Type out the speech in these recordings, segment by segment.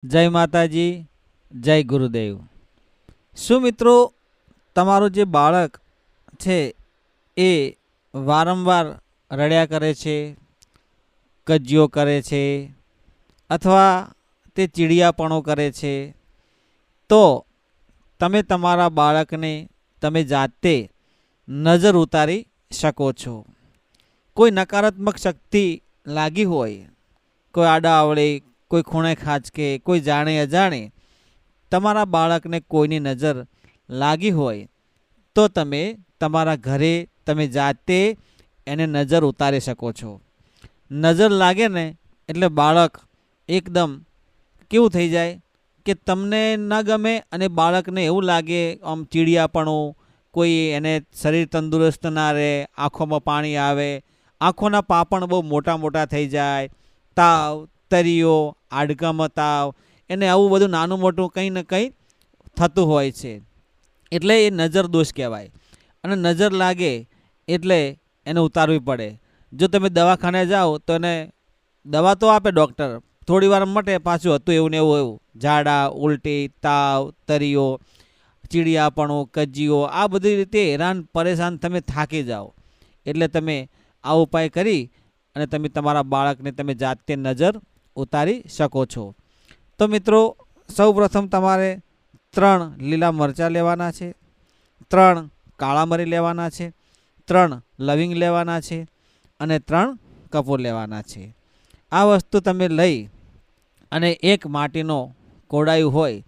जय माताजी, जय गुरुदेव। શું મિત્રો, તમારું જે બાળક છે એ વારંવાર રડ્યા કરે છે, કજિયો કરે છે અથવા તે ચીડિયાપણો કરે છે, તો તમે તમારા બાળકને તમે જાતે નજર ઉતારી શકો છો. કોઈ નકારાત્મક શક્તિ લાગી હોય, કોઈ આડા આવડે, કોઈ ખૂણે ખાંચકે, કોઈ જાણે અજાણે તમારા બાળકને કોઈની નજર લાગી હોય તો તમે તમારા ઘરે તમે જાતે એને નજર ઉતારી શકો છો. નજર લાગે ને એટલે બાળક એકદમ કેવું થઈ જાય કે તમને ન ગમે અને બાળકને એવું લાગે આમ ચીડિયાપણું, કોઈ એને શરીર તંદુરસ્ત ના રહે, આંખોમાં પાણી આવે, આંખોના પાપણ બહુ મોટા મોટા થઈ જાય, તાવ, તરીઓ, હાડકામાં તાવ, એને આવું બધું નાનું મોટું કંઈ ને કંઈ થતું હોય છે. એટલે એ નજર દોષ કહેવાય. અને નજર લાગે એટલે એને ઉતારવી પડે. જો તમે દવાખાને જાઓ તો એને દવા તો આપે ડૉક્ટર, થોડી વાર મટે, પાછું હતું એવું ને એવું ઝાડા, ઉલટી, તાવ, તરીઓ, ચીડિયાપણું, કજિયો, આ બધી રીતે હેરાન પરેશાન તમે થાકી જાઓ. એટલે તમે આ ઉપાય કરી અને તમે તમારા બાળકને તમે જાતે નજર ઉતારી શકો છો. તો મિત્રો, સૌ પ્રથમ તમારે 3 લીલા મરચાં લેવાના છે, 3 કાળા મરી લેવાના છે, 3 લવિંગ લેવાના છે અને 3 કપૂર લેવાના છે. આ વસ્તુ તમે લઈ અને એક માટીનો કોડાયું હોય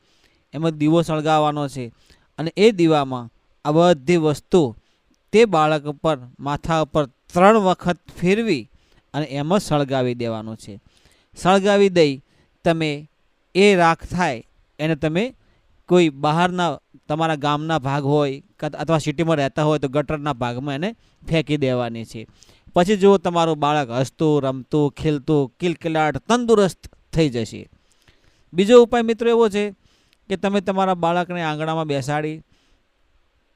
એમાં દીવો સળગાવવાનો છે અને એ દીવામાં આ બધી વસ્તુ તે બાળક ઉપર માથા ઉપર 3 વખત ફેરવી અને એમાં સળગાવી દેવાનું છે. સળગાવી દઈ તમે એ રાખ થાય એને તમે કોઈ બહારના તમારા ગામના ભાગ હોય અથવા સિટીમાં રહેતા હોય તો ગટરના ભાગમાં એને ફેંકી દેવાની છે. પછી જો તમારું બાળક હસતું, રમતું, ખેલતું, કિલકિલાટ, તંદુરસ્ત થઈ જશે. બીજો ઉપાય મિત્રો એવો છે કે તમે તમારા બાળકને આંગણામાં બેસાડી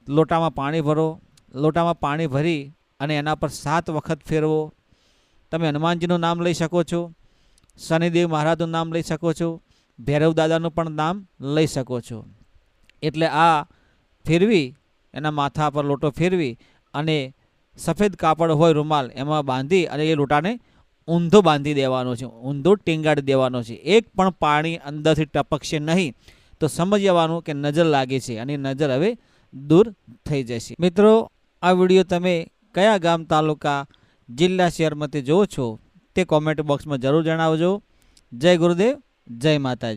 લોટામાં પાણી ભરો, લોટામાં પાણી ભરી અને એના પર 7 વખત ફેરવો. તમે હનુમાનજીનું નામ લઈ શકો છો, શનિદેવ મહારાજનું નામ લઈ શકો છો, ભૈરવ દાદાનું પણ નામ લઈ શકો છો. એટલે આ ફેરવી એના માથા પર લોટો ફેરવી અને સફેદ કાપડ હોય રૂમાલ એમાં બાંધી અને એ લોટાને ઊંધો બાંધી દેવાનો છે, ઊંધો ટીંગાડી દેવાનો છે. એક પણ પાણી અંદરથી ટપકશે નહીં તો સમજી જવાનું કે નજર લાગી છે અને નજર હવે દૂર થઈ જશે. મિત્રો, આ વિડીયો તમે કયા ગામ, તાલુકા, જિલ્લા, શહેરમાંથી જોવો છો તે કોમેન્ટ બોક્સમાં જરૂર જણાવજો. જય ગુરુદેવ, જય માતાજી.